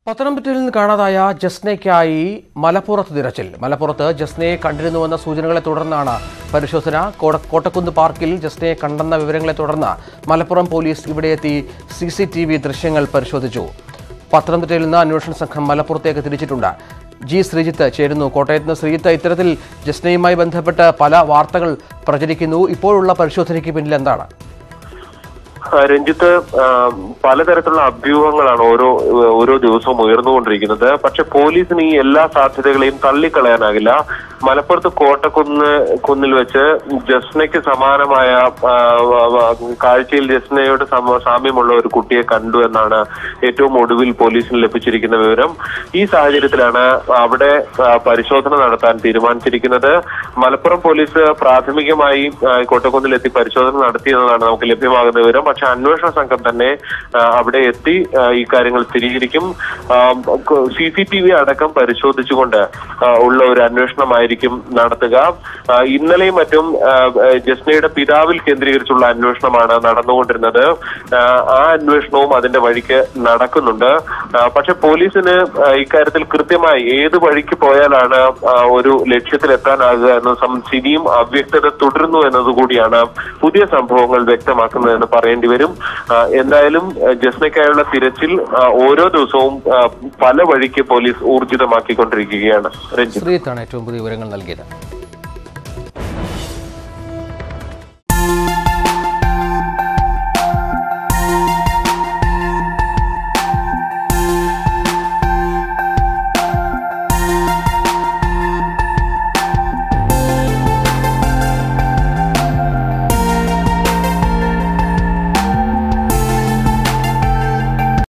പത്തനംതിട്ടയിൽ നിന്ന് കാണാതായ ജസ്നയ്ക്കായി മലപ്പുറത്ത് തിരച്ചിൽ. മലപ്പുറത്ത് ജസ്നയെ കണ്ടിരുന്നുവെന്ന സൂചനകളെ തുടർന്നാണ് പരിശോധന. കോട്ടക്കുന്ന് പാർക്കിൽ ജസ്നയെ കണ്ടെന്ന വിവരങ്ങളെ തുടർന്ന് മലപ്പുറം പോലീസ് ഇവിടെയെത്തി CCTV ദൃശ്യങ്ങൾ പരിശോധിച്ചു. പത്തനംതിട്ടയിൽ നിന്ന് അന്വേഷണ സംഘം മലപ്പുറത്തേക്ക് തിരിച്ചിട്ടുണ്ട്. ജി ശ്രീജിത്ത് ചേരുന്നു. കോട്ടയത്ത് നിന്ന് ശ്രീജിത്ത്, ഇത്തരത്തിൽ ജസ്നയുമായി ബന്ധപ്പെട്ട് പല വാർത്തകൾ പ്രചരിക്കുന്നു. ഇപ്പോഴുള്ള പരിശോധനയ്ക്ക് പിന്നിൽ എന്താണ്? രഞ്ജിത്ത്, പലതരത്തിലുള്ള അഭ്യൂഹങ്ങളാണ് ഓരോ ദിവസവും ഉയർന്നുകൊണ്ടിരിക്കുന്നത്. പക്ഷെ പോലീസിന് ഈ എല്ലാ സാധ്യതകളെയും തള്ളിക്കളയാനാകില്ല. മലപ്പുറത്ത് കോട്ടക്കുന്നിൽ വെച്ച് ജസ്നയ്ക്ക് സമാനമായ കാഴ്ചയിൽ ജസ്നയോട് സാമ്യമുള്ള ഒരു കുട്ടിയെ കണ്ടു എന്നാണ് ഏറ്റവും ഒടുവിൽ പോലീസിന് ലഭിച്ചിരിക്കുന്ന വിവരം. ഈ സാഹചര്യത്തിലാണ് അവിടെ പരിശോധന നടത്താൻ തീരുമാനിച്ചിരിക്കുന്നത്. മലപ്പുറം പോലീസ് പ്രാഥമികമായി കോട്ടക്കുന്നിലെത്തി പരിശോധന നടത്തിയെന്നതാണ് നമുക്ക് ലഭ്യമാകുന്ന വിവരം. പക്ഷെ അന്വേഷണ സംഘം തന്നെ അവിടെ എത്തി ഈ കാര്യങ്ങൾ സ്ഥിരീകരിക്കും. CCTV അടക്കം പരിശോധിച്ചുകൊണ്ട് ഉള്ള ഒരു അന്വേഷണമായിരിക്കും നടത്തുക. ഇന്നലെയും മറ്റും ജസ്നയുടെ പിതാവിൽ കേന്ദ്രീകരിച്ചുള്ള അന്വേഷണമാണ് നടന്നുകൊണ്ടിരുന്നത്. ആ അന്വേഷണവും അതിന്റെ വഴിക്ക് നടക്കുന്നുണ്ട്. പക്ഷെ പോലീസിന് ഇക്കാര്യത്തിൽ കൃത്യമായി ഏത് വഴിക്ക് പോയാലാണ് ഒരു ലക്ഷ്യത്തിലെത്താനാകുക എന്ന സ്ഥിതിയും അവ്യക്തത തുടരുന്നു എന്നതുകൂടിയാണ് പുതിയ സംഭവങ്ങൾ വ്യക്തമാക്കുന്നതെന്ന് പറയേണ്ടി വരും. എന്തായാലും ജസ്നയ്ക്കായുള്ള തിരച്ചിൽ ഓരോ ദിവസവും പല വഴിക്ക് പോലീസ് ഊർജിതമാക്കിക്കൊണ്ടിരിക്കുകയാണ്. ശ്രീജിത്താണ് ഏറ്റവും പുതിയ വിവരങ്ങൾ നൽകിയത്.